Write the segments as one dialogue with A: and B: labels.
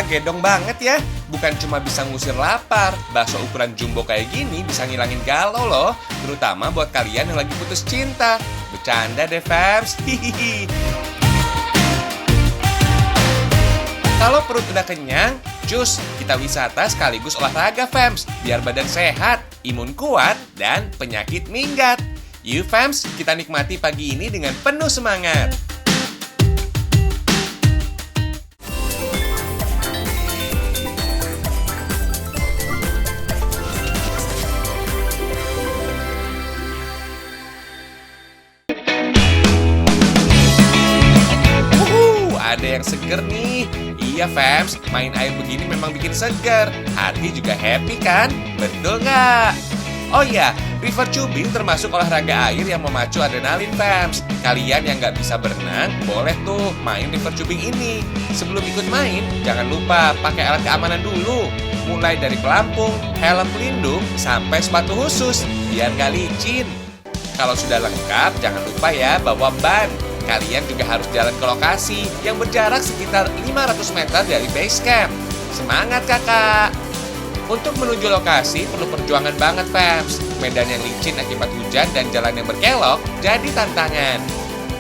A: gedong banget ya. Bukan cuma bisa ngusir lapar, bakso ukuran jumbo kayak gini bisa ngilangin galau loh. Terutama buat kalian yang lagi putus cinta. Bercanda deh fams. Hihihi. Kalau perut udah kenyang, cus, kita wisata sekaligus olahraga fams. Biar badan sehat, imun kuat, dan penyakit minggat. Yuk fams, kita nikmati pagi ini dengan penuh semangat. Ada yang seger nih. Iya fams, main air begini memang bikin seger. Hati juga happy kan? Betul nggak? Oh iya, river tubing termasuk olahraga air yang memacu adrenalin fams. Kalian yang nggak bisa berenang, boleh tuh main river tubing ini. Sebelum ikut main, jangan lupa pakai alat keamanan dulu. Mulai dari pelampung, helm pelindung, sampai sepatu khusus, biar nggak licin. Kalau sudah lengkap, jangan lupa ya bawa ban. Kalian juga harus jalan ke lokasi yang berjarak sekitar 500 meter dari base camp. Semangat kakak! Untuk menuju lokasi perlu perjuangan banget fams. Medan yang licin akibat hujan dan jalan yang berkelok jadi tantangan.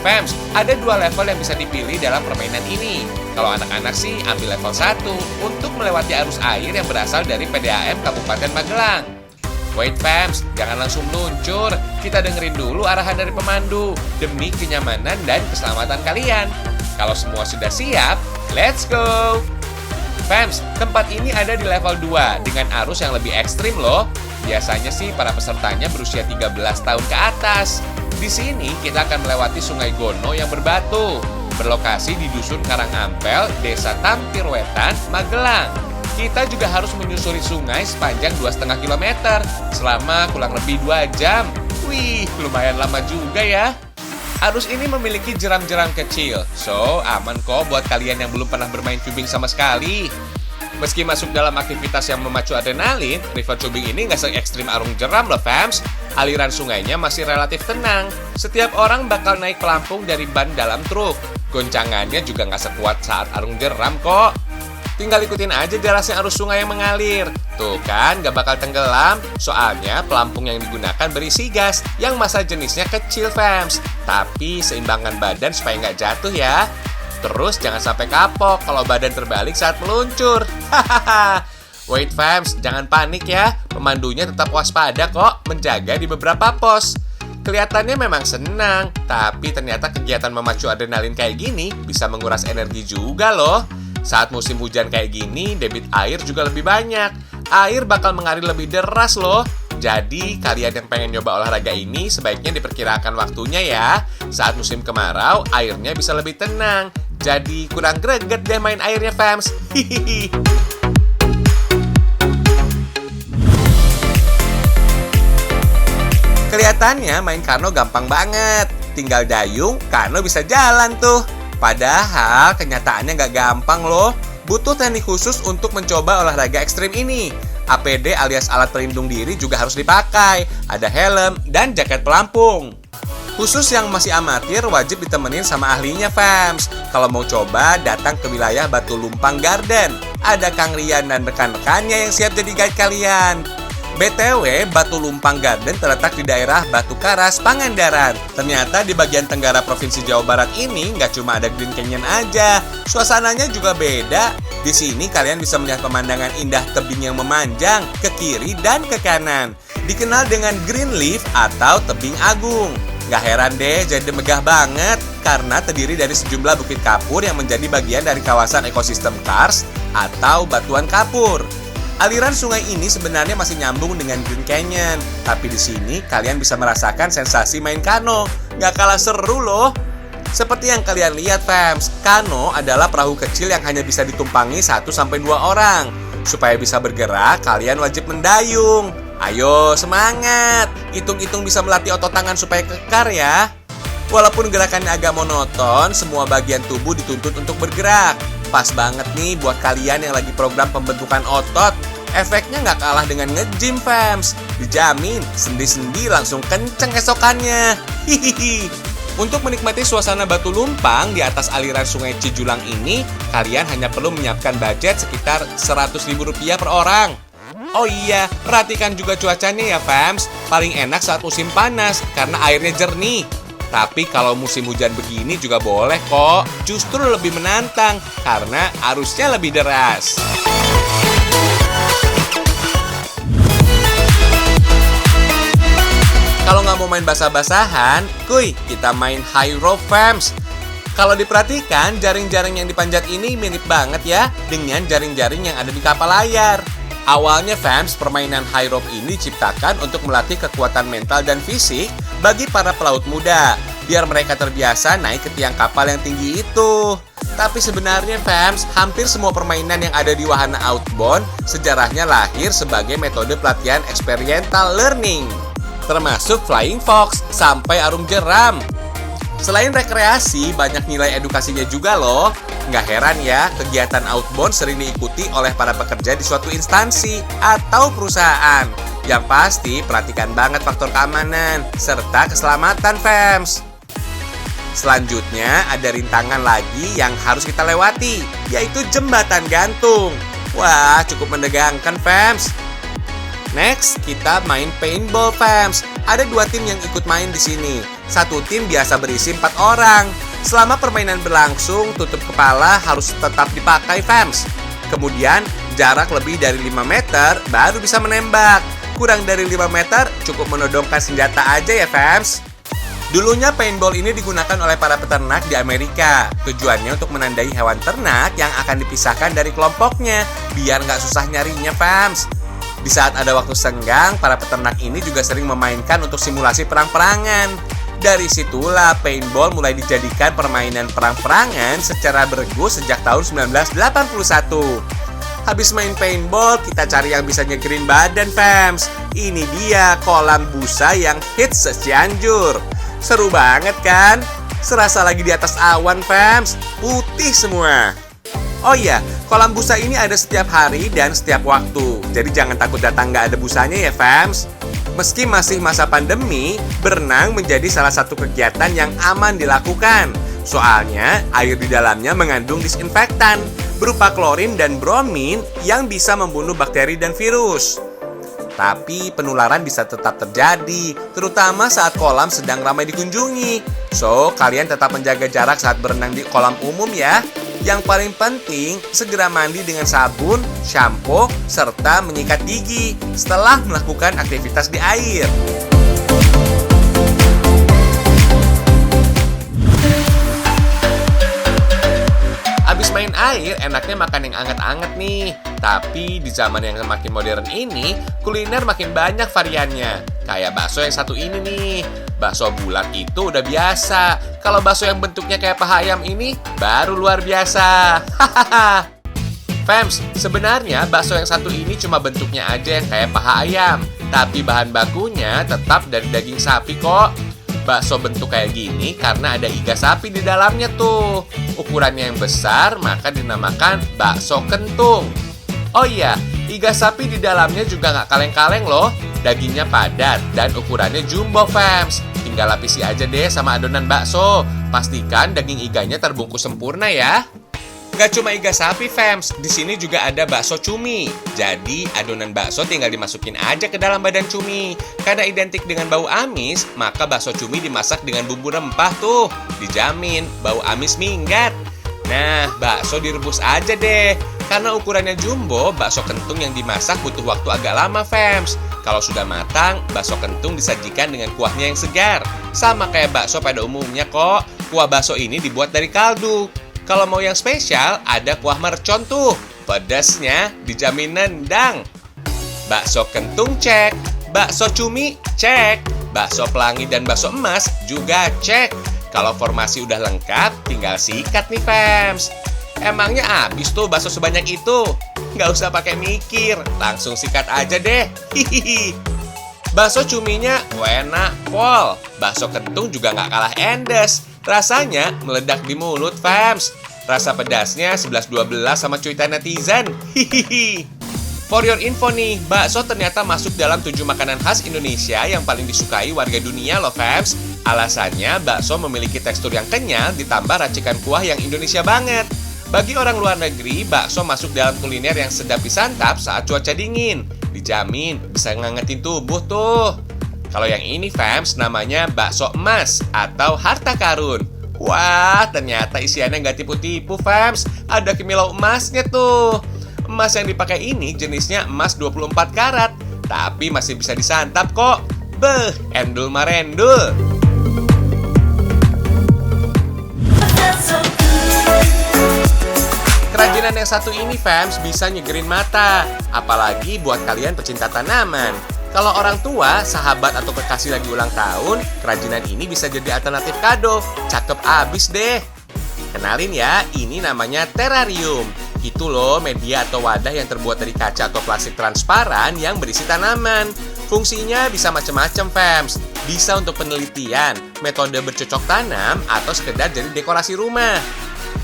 A: Fams, ada 2 level yang bisa dipilih dalam permainan ini. Kalau anak-anak sih ambil level 1 untuk melewati arus air yang berasal dari PDAM Kabupaten Magelang. Wait fams, jangan langsung meluncur. Kita dengerin dulu arahan dari pemandu demi kenyamanan dan keselamatan kalian. Kalau semua sudah siap, let's go! Fams, tempat ini ada di level 2 dengan arus yang lebih ekstrim loh. Biasanya sih para pesertanya berusia 13 tahun ke atas. Di sini kita akan melewati Sungai Gono yang berbatu, berlokasi di Dusun Karangampel, Desa Tampir Wetan, Magelang. Kita juga harus menyusuri sungai sepanjang 2,5 km selama kurang lebih 2 jam. Wih, lumayan lama juga ya. Arus ini memiliki jeram-jeram kecil, so aman kok buat kalian yang belum pernah bermain tubing sama sekali. Meski masuk dalam aktivitas yang memacu adrenalin, river tubing ini nggak se-ekstrim arung jeram loh fams. Aliran sungainya masih relatif tenang. Setiap orang bakal naik pelampung dari ban dalam truk. Goncangannya juga nggak sekuat saat arung jeram kok. Tinggal ikutin aja derasnya arus sungai yang mengalir. Tuh kan, gak bakal tenggelam. Soalnya pelampung yang digunakan berisi gas yang massa jenisnya kecil fams. Tapi seimbangkan badan supaya nggak jatuh ya. Terus jangan sampai kapok kalau badan terbalik saat meluncur. Hahaha. Wait fams, jangan panik ya. Pemandunya tetap waspada kok, menjaga di beberapa pos. Kelihatannya memang senang, tapi ternyata kegiatan memacu adrenalin kayak gini bisa menguras energi juga loh. Saat musim hujan kayak gini, debit air juga lebih banyak. Air bakal mengalir lebih deras loh. Jadi, kalian yang pengen nyoba olahraga ini sebaiknya diperkirakan waktunya ya. Saat musim kemarau, airnya bisa lebih tenang. Jadi, kurang greget deh main airnya, fams. Hihihi. Kelihatannya main kano gampang banget. Tinggal dayung, kano bisa jalan tuh. Padahal kenyataannya nggak gampang loh. Butuh teknik khusus untuk mencoba olahraga ekstrim ini. APD alias alat pelindung diri juga harus dipakai. Ada helm dan jaket pelampung. Khusus yang masih amatir wajib ditemenin sama ahlinya fams. Kalau mau coba datang ke wilayah Batu Lumpang Garden. Ada Kang Rian dan rekan-rekannya yang siap jadi guide kalian. BTW, Batu Lumpang Garden terletak di daerah Batu Karas, Pangandaran. Ternyata di bagian tenggara Provinsi Jawa Barat ini nggak cuma ada Green Canyon aja, suasananya juga beda. Di sini kalian bisa melihat pemandangan indah tebing yang memanjang ke kiri dan ke kanan. Dikenal dengan Green Leaf atau Tebing Agung. Gak heran deh jadi megah banget, karena terdiri dari sejumlah bukit kapur yang menjadi bagian dari kawasan ekosistem Kars atau batuan kapur. Aliran sungai ini sebenarnya masih nyambung dengan Green Canyon, tapi di sini kalian bisa merasakan sensasi main kano. Gak kalah seru loh. Seperti yang kalian lihat fams, kano adalah perahu kecil yang hanya bisa ditumpangi 1-2 orang. Supaya bisa bergerak, kalian wajib mendayung. Ayo semangat, hitung-hitung bisa melatih otot tangan supaya kekar ya. Walaupun gerakannya agak monoton, semua bagian tubuh dituntut untuk bergerak. Pas banget nih buat kalian yang lagi program pembentukan otot. Efeknya nggak kalah dengan nge-gym fams. Dijamin, sendi-sendi langsung kenceng esokannya. Hihihi. Untuk menikmati suasana Batu Lumpang di atas aliran Sungai Cijulang ini, kalian hanya perlu menyiapkan budget sekitar Rp100.000 per orang. Oh iya, perhatikan juga cuacanya ya fams. Paling enak saat musim panas karena airnya jernih. Tapi kalau musim hujan begini juga boleh kok. Justru lebih menantang karena arusnya lebih deras. Kalau nggak mau main basah-basahan, kuy, kita main high rope fams. Kalau diperhatikan, jaring-jaring yang dipanjat ini mirip banget ya dengan jaring-jaring yang ada di kapal layar. Awalnya fams, permainan high rope ini diciptakan untuk melatih kekuatan mental dan fisik bagi para pelaut muda, biar mereka terbiasa naik ke tiang kapal yang tinggi itu. Tapi sebenarnya fams, hampir semua permainan yang ada di wahana outbound sejarahnya lahir sebagai metode pelatihan experiential learning, termasuk flying fox sampai arum jeram. Selain rekreasi, banyak nilai edukasinya juga loh. Nggak heran ya, kegiatan outbound sering diikuti oleh para pekerja di suatu instansi atau perusahaan. Yang pasti, perhatikan banget faktor keamanan serta keselamatan fams. Selanjutnya, ada rintangan lagi yang harus kita lewati, yaitu jembatan gantung. Wah, cukup menegangkan fams. Next, kita main paintball fams. Ada 2 tim yang ikut main di sini. Satu tim biasa berisi 4 orang. Selama permainan berlangsung, tutup kepala harus tetap dipakai fams. Kemudian, jarak lebih dari 5 meter baru bisa menembak. Kurang dari 5 meter cukup menodongkan senjata aja ya fams. Dulunya paintball ini digunakan oleh para peternak di Amerika. Tujuannya untuk menandai hewan ternak yang akan dipisahkan dari kelompoknya, biar nggak susah nyarinya fams. Di saat ada waktu senggang, para peternak ini juga sering memainkan untuk simulasi perang-perangan. Dari situlah paintball mulai dijadikan permainan perang-perangan secara beregu sejak tahun 1981. Habis main paintball, kita cari yang bisa nyegerin badan fams. Ini dia kolam busa yang hits se-Cianjur. Seru banget kan? Serasa lagi di atas awan fams, putih semua. Oh iya, kolam busa ini ada setiap hari dan setiap waktu. Jadi jangan takut datang nggak ada busanya ya fams. Meski masih masa pandemi, berenang menjadi salah satu kegiatan yang aman dilakukan. Soalnya air di dalamnya mengandung disinfektan berupa klorin dan bromin yang bisa membunuh bakteri dan virus. Tapi penularan bisa tetap terjadi, terutama saat kolam sedang ramai dikunjungi. So, kalian tetap menjaga jarak saat berenang di kolam umum ya. Yang paling penting, segera mandi dengan sabun, shampoo, serta menyikat gigi setelah melakukan aktivitas di air. Abis main air, enaknya makan yang anget-anget nih. Tapi di zaman yang semakin modern ini, kuliner makin banyak variannya. Kayak bakso yang satu ini nih. Bakso bulat itu udah biasa. Kalau bakso yang bentuknya kayak paha ayam ini, baru luar biasa. Hahaha. Fams, sebenarnya bakso yang satu ini cuma bentuknya aja yang kayak paha ayam. Tapi bahan bakunya tetap dari daging sapi kok. Bakso bentuk kayak gini karena ada iga sapi di dalamnya tuh. Ukurannya yang besar, maka dinamakan bakso kentung. Oh iya, iga sapi di dalamnya juga nggak kaleng-kaleng loh. Dagingnya padat dan ukurannya jumbo fams. Tinggal lapisi aja deh sama adonan bakso. Pastikan daging iganya terbungkus sempurna ya. Nggak cuma iga sapi fams, di sini juga ada bakso cumi. Jadi adonan bakso tinggal dimasukin aja ke dalam badan cumi. Karena identik dengan bau amis, maka bakso cumi dimasak dengan bumbu rempah tuh. Dijamin bau amis minggat. Nah, bakso direbus aja deh. Karena ukurannya jumbo, bakso kentung yang dimasak butuh waktu agak lama fams. Kalau sudah matang, bakso kentung disajikan dengan kuahnya yang segar. Sama kayak bakso pada umumnya kok. Kuah bakso ini dibuat dari kaldu. Kalau mau yang spesial, ada kuah mercon tuh. Pedasnya dijamin nendang. Bakso kentung cek. Bakso cumi cek. Bakso pelangi dan bakso emas juga cek. Kalau formasi udah lengkap, tinggal sikat nih fams. Emangnya habis tuh bakso sebanyak itu? Nggak usah pakai mikir, langsung sikat aja deh. Hihihi. Bakso cuminya enak pol. Bakso kentung juga nggak kalah endes. Rasanya meledak di mulut fams. Rasa pedasnya 11-12 sama cuitan netizen. Hihihi. For your info nih, bakso ternyata masuk dalam 7 makanan khas Indonesia yang paling disukai warga dunia loh fams. Alasannya, bakso memiliki tekstur yang kenyal ditambah racikan kuah yang Indonesia banget. Bagi orang luar negeri, bakso masuk dalam kuliner yang sedap disantap saat cuaca dingin. Dijamin bisa ngangetin tubuh tuh. Kalau yang ini, fams, namanya bakso emas atau harta karun. Wah, ternyata isiannya nggak tipu-tipu, fams. Ada kimilau emasnya tuh. Emas yang dipakai ini jenisnya emas 24 karat. Tapi masih bisa disantap kok. Beh, endul marendul. Kerajinan yang satu ini, fams, bisa nyegerin mata. Apalagi buat kalian pecinta tanaman. Kalau orang tua, sahabat, atau kekasih lagi ulang tahun, kerajinan ini bisa jadi alternatif kado. Cakep abis deh. Kenalin ya, ini namanya terrarium. Itu loh media atau wadah yang terbuat dari kaca atau plastik transparan yang berisi tanaman. Fungsinya bisa macam-macam, fams. Bisa untuk penelitian, metode bercocok tanam, atau sekedar jadi dekorasi rumah.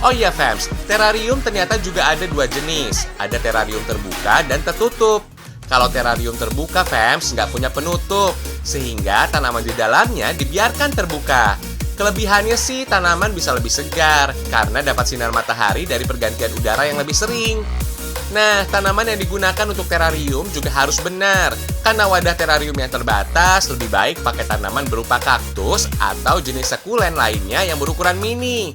A: Oh iya, fams, terrarium ternyata juga ada dua jenis. Ada terrarium terbuka dan tertutup. Kalau terrarium terbuka, fams, nggak punya penutup, sehingga tanaman di dalamnya dibiarkan terbuka. Kelebihannya sih tanaman bisa lebih segar, karena dapat sinar matahari dari pergantian udara yang lebih sering. Nah, tanaman yang digunakan untuk terrarium juga harus benar. Karena wadah terrarium yang terbatas, lebih baik pakai tanaman berupa kaktus atau jenis sukulen lainnya yang berukuran mini.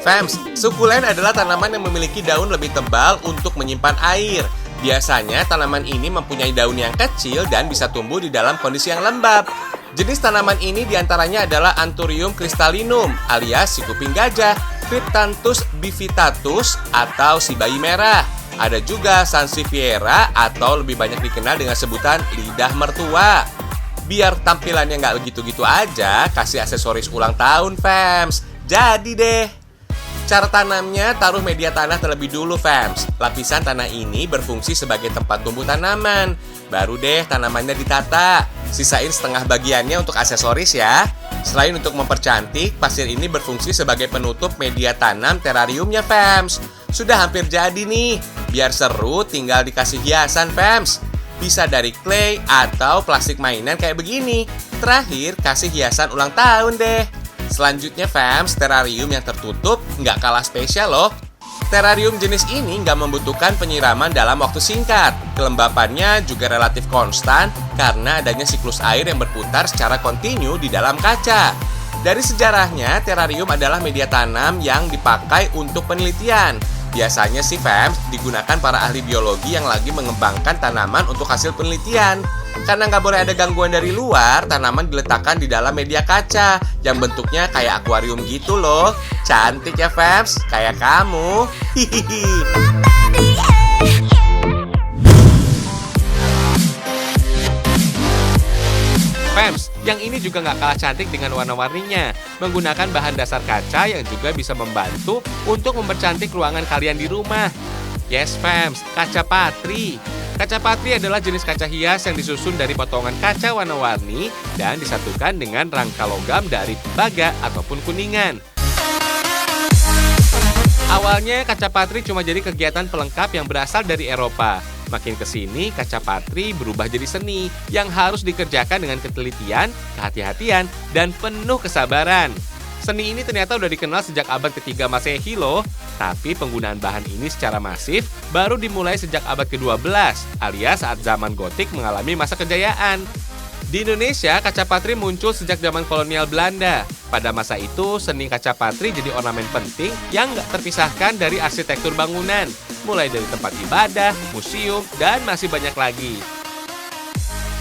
A: Fams, sukulen adalah tanaman yang memiliki daun lebih tebal untuk menyimpan air. Biasanya tanaman ini mempunyai daun yang kecil dan bisa tumbuh di dalam kondisi yang lembab. Jenis tanaman ini diantaranya adalah Anthurium crystallinum alias si kuping gajah, Cryptanthus bivitatus atau si bayi merah. Ada juga Sansevieria atau lebih banyak dikenal dengan sebutan lidah mertua. Biar tampilannya nggak begitu-gitu aja, kasih aksesoris ulang tahun, fams. Jadi deh. Cara tanamnya, taruh media tanah terlebih dulu, fams. Lapisan tanah ini berfungsi sebagai tempat tumbuh tanaman. Baru deh tanamannya ditata. Sisain setengah bagiannya untuk aksesoris ya. Selain untuk mempercantik, pasir ini berfungsi sebagai penutup media tanam terrariumnya, fams. Sudah hampir jadi nih. Biar seru, tinggal dikasih hiasan, fams. Bisa dari clay atau plastik mainan kayak begini. Terakhir, kasih hiasan ulang tahun deh. Selanjutnya, fams, terrarium yang tertutup nggak kalah spesial loh. Terrarium jenis ini nggak membutuhkan penyiraman dalam waktu singkat. Kelembapannya juga relatif konstan karena adanya siklus air yang berputar secara kontinu di dalam kaca. Dari sejarahnya, terrarium adalah media tanam yang dipakai untuk penelitian. Biasanya sih, fams, digunakan para ahli biologi yang lagi mengembangkan tanaman untuk hasil penelitian. Karena nggak boleh ada gangguan dari luar, tanaman diletakkan di dalam media kaca yang bentuknya kayak akuarium gitu loh. Cantik ya, fams, kayak kamu. Hihihi. Fams, yang ini juga nggak kalah cantik dengan warna-warninya. Menggunakan bahan dasar kaca yang juga bisa membantu untuk mempercantik ruangan kalian di rumah. Yes, fams, kaca patri. Kaca patri adalah jenis kaca hias yang disusun dari potongan kaca warna-warni dan disatukan dengan rangka logam dari tembaga ataupun kuningan. Awalnya kaca patri cuma jadi kegiatan pelengkap yang berasal dari Eropa. Makin kesini, kaca patri berubah jadi seni yang harus dikerjakan dengan ketelitian, kehati-hatian, dan penuh kesabaran. Seni ini ternyata udah dikenal sejak abad ke-3 Masehi loh. Tapi penggunaan bahan ini secara masif baru dimulai sejak abad ke-12, alias saat zaman Gotik mengalami masa kejayaan. Di Indonesia, kaca patri muncul sejak zaman kolonial Belanda. Pada masa itu, seni kaca patri jadi ornamen penting yang nggak terpisahkan dari arsitektur bangunan, mulai dari tempat ibadah, museum, dan masih banyak lagi.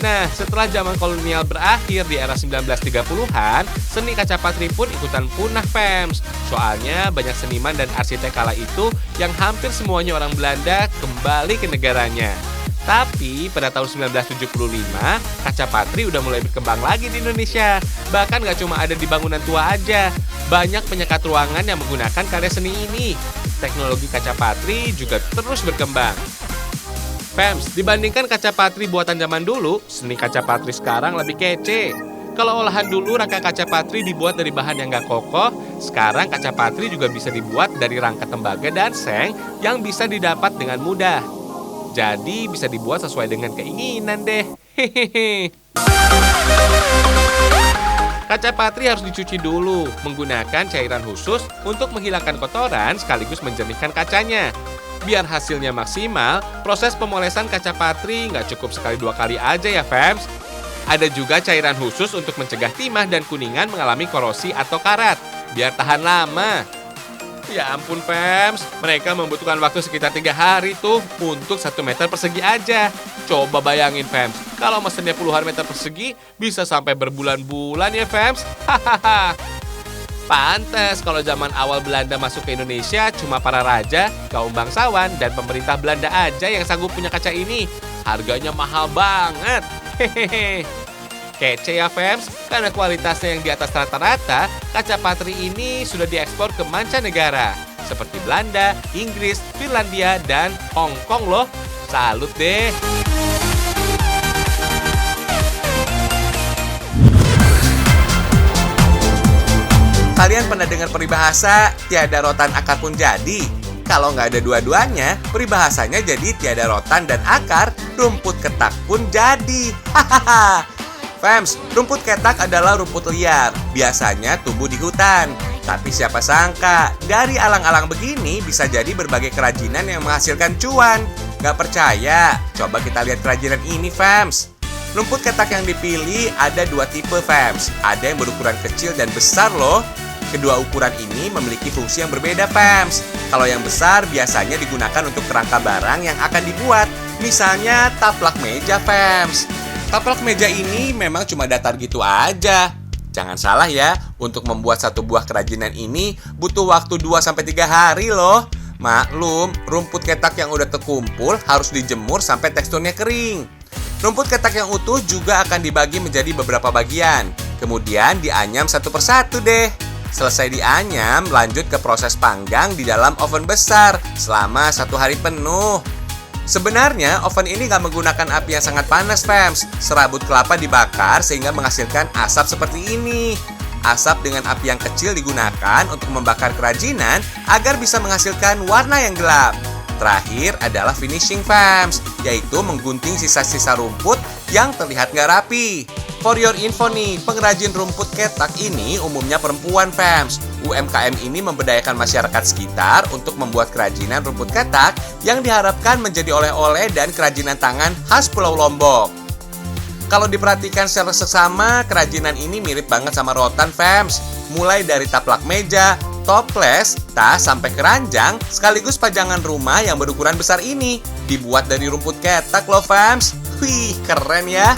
A: Nah, setelah zaman kolonial berakhir di era 1930-an, seni kaca patri pun ikutan punah, fams. Soalnya banyak seniman dan arsitek kala itu yang hampir semuanya orang Belanda kembali ke negaranya. Tapi pada tahun 1975, kaca patri udah mulai berkembang lagi di Indonesia. Bahkan nggak cuma ada di bangunan tua aja, banyak penyekat ruangan yang menggunakan karya seni ini. Teknologi kaca patri juga terus berkembang. Fams, dibandingkan kaca patri buatan zaman dulu, seni kaca patri sekarang lebih kece. Kalau olahan dulu rangka kaca patri dibuat dari bahan yang nggak kokoh, sekarang kaca patri juga bisa dibuat dari rangka tembaga dan seng yang bisa didapat dengan mudah. Jadi bisa dibuat sesuai dengan keinginan deh. Hehehe. Kaca patri harus dicuci dulu menggunakan cairan khusus untuk menghilangkan kotoran sekaligus menjernihkan kacanya. Biar hasilnya maksimal, proses pemolesan kaca patri nggak cukup sekali 2 kali aja ya, fams. Ada juga cairan khusus untuk mencegah timah dan kuningan mengalami korosi atau karat, biar tahan lama. Ya ampun, fams, mereka membutuhkan waktu sekitar 3 hari tuh untuk 1 meter persegi aja. Coba bayangin, fams, kalau mesennya puluhan meter persegi, bisa sampai berbulan-bulan ya, fams. Hahaha. Pantes kalau zaman awal Belanda masuk ke Indonesia, cuma para raja, kaum bangsawan, dan pemerintah Belanda aja yang sanggup punya kaca ini. Harganya mahal banget. Hehehe. Kece ya, fams, karena kualitasnya yang di atas rata-rata, kaca patri ini sudah diekspor ke mancanegara, seperti Belanda, Inggris, Finlandia, dan Hong Kong loh. Salut deh. Kalian pernah dengar peribahasa, tiada rotan akar pun jadi? Kalau nggak ada dua-duanya, peribahasanya jadi tiada rotan dan akar, rumput ketak pun jadi. Hahaha. Fams, rumput ketak adalah rumput liar, biasanya tumbuh di hutan. Tapi siapa sangka, dari alang-alang begini bisa jadi berbagai kerajinan yang menghasilkan cuan. Gak percaya? Coba kita lihat kerajinan ini, Fams. Rumput ketak yang dipilih ada 2 tipe, Fams. Ada yang berukuran kecil dan besar loh. Kedua ukuran ini memiliki fungsi yang berbeda, Fams. Kalau yang besar biasanya digunakan untuk kerangka barang yang akan dibuat. Misalnya taplak meja, Fams. Taplak meja ini memang cuma datar gitu aja. Jangan salah ya, untuk membuat satu buah kerajinan ini butuh waktu 2-3 hari loh. Maklum, rumput ketak yang udah terkumpul harus dijemur sampai teksturnya kering. Rumput ketak yang utuh juga akan dibagi menjadi beberapa bagian. Kemudian dianyam satu persatu deh. Selesai dianyam, lanjut ke proses panggang di dalam oven besar selama 1 hari penuh. Sebenarnya oven ini nggak menggunakan api yang sangat panas, fams. Serabut kelapa dibakar sehingga menghasilkan asap seperti ini. Asap dengan api yang kecil digunakan untuk membakar kerajinan agar bisa menghasilkan warna yang gelap. Terakhir adalah finishing, fams, yaitu menggunting sisa-sisa rumput yang terlihat nggak rapi. For your info nih, pengrajin rumput ketak ini umumnya perempuan, fams. UMKM ini memberdayakan masyarakat sekitar untuk membuat kerajinan rumput ketak yang diharapkan menjadi oleh-oleh dan kerajinan tangan khas Pulau Lombok. Kalau diperhatikan secara seksama, kerajinan ini mirip banget sama rotan, fams. Mulai dari taplak meja, toples, tas, sampai keranjang, sekaligus pajangan rumah yang berukuran besar ini dibuat dari rumput ketak loh, fams. Wih, keren ya.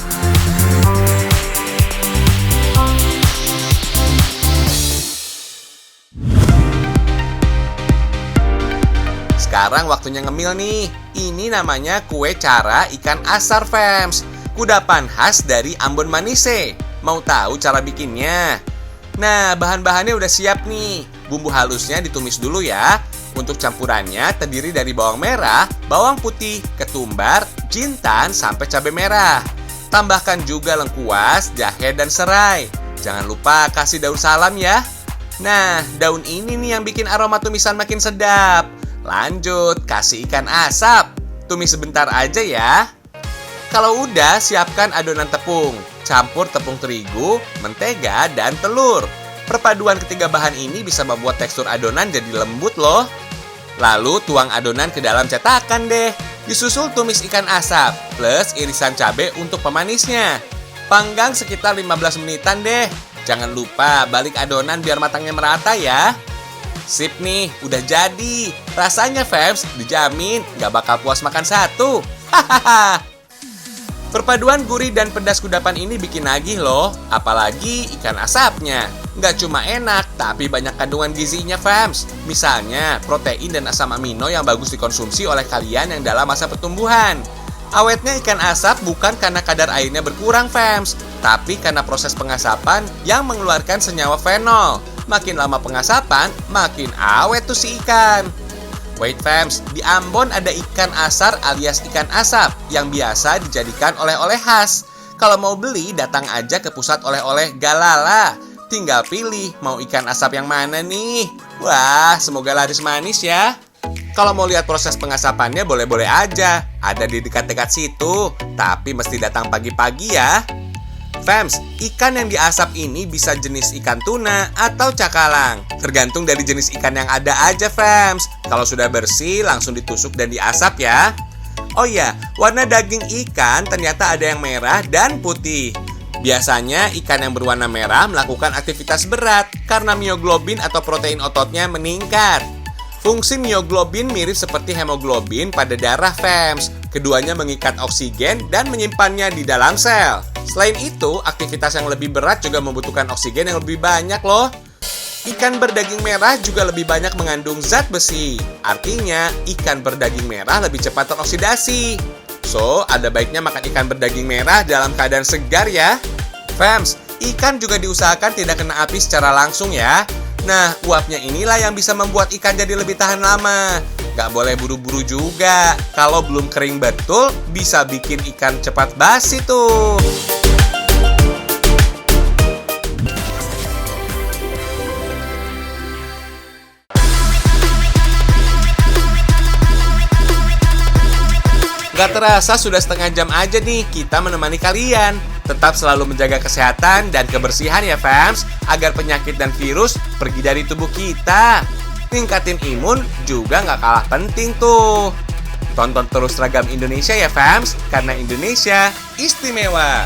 A: Sekarang waktunya ngemil nih. Ini namanya kue cara ikan asar, fams. Kudapan khas dari Ambon Manise. Mau tahu cara bikinnya? Nah, bahan-bahannya udah siap nih. Bumbu halusnya ditumis dulu ya. Untuk campurannya terdiri dari bawang merah, bawang putih, ketumbar, jintan, sampai cabai merah. Tambahkan juga lengkuas, jahe, dan serai. Jangan lupa kasih daun salam ya. Nah, daun ini nih yang bikin aroma tumisan makin sedap. Lanjut, kasih ikan asap. Tumis sebentar aja ya. Kalau udah, siapkan adonan tepung. Campur tepung terigu, mentega, dan telur. Perpaduan ketiga bahan ini bisa membuat tekstur adonan jadi lembut loh. Lalu tuang adonan ke dalam cetakan deh. Disusul tumis ikan asap, plus irisan cabai untuk pemanisnya. Panggang sekitar 15 menitan deh. Jangan lupa balik adonan biar matangnya merata ya. Sip nih, udah jadi. Rasanya, fams, dijamin gak bakal puas makan satu. Hahaha. Perpaduan gurih dan pedas kudapan ini bikin nagih loh. Apalagi ikan asapnya. Gak cuma enak, tapi banyak kandungan gizinya, fams. Misalnya, protein dan asam amino yang bagus dikonsumsi oleh kalian yang dalam masa pertumbuhan. Awetnya ikan asap bukan karena kadar airnya berkurang, fams, tapi karena proses pengasapan yang mengeluarkan senyawa fenol. Makin lama pengasapan, makin awet tuh si ikan. Wait, fams, di Ambon ada ikan asar alias ikan asap yang biasa dijadikan oleh-oleh khas. Kalau mau beli, datang aja ke pusat oleh-oleh Galala. Tinggal pilih mau ikan asap yang mana nih. Wah, semoga laris manis ya. Kalau mau lihat proses pengasapannya boleh-boleh aja. Ada di dekat-dekat situ, tapi mesti datang pagi-pagi ya. Fams, ikan yang diasap ini bisa jenis ikan tuna atau cakalang. Tergantung dari jenis ikan yang ada aja, Fams. Kalau sudah bersih, langsung ditusuk dan diasap ya. Oh iya, warna daging ikan ternyata ada yang merah dan putih. Biasanya ikan yang berwarna merah melakukan aktivitas berat karena mioglobin atau protein ototnya meningkat. Fungsi mioglobin mirip seperti hemoglobin pada darah, Fams. Keduanya mengikat oksigen dan menyimpannya di dalam sel. Selain itu, aktivitas yang lebih berat juga membutuhkan oksigen yang lebih banyak loh. Ikan berdaging merah juga lebih banyak mengandung zat besi. Artinya, ikan berdaging merah lebih cepat teroksidasi. So, ada baiknya makan ikan berdaging merah dalam keadaan segar ya. Fams, ikan juga diusahakan tidak kena api secara langsung ya. Nah, uapnya inilah yang bisa membuat ikan jadi lebih tahan lama. Gak boleh buru-buru juga. Kalau belum kering betul, bisa bikin ikan cepat basi tuh. Gak terasa sudah setengah jam aja nih kita menemani kalian. Tetap selalu menjaga kesehatan dan kebersihan ya, Fams, agar penyakit dan virus pergi dari tubuh kita. Ningkatin imun juga gak kalah penting tuh. Tonton terus Seragam Indonesia ya, Fams, karena Indonesia istimewa.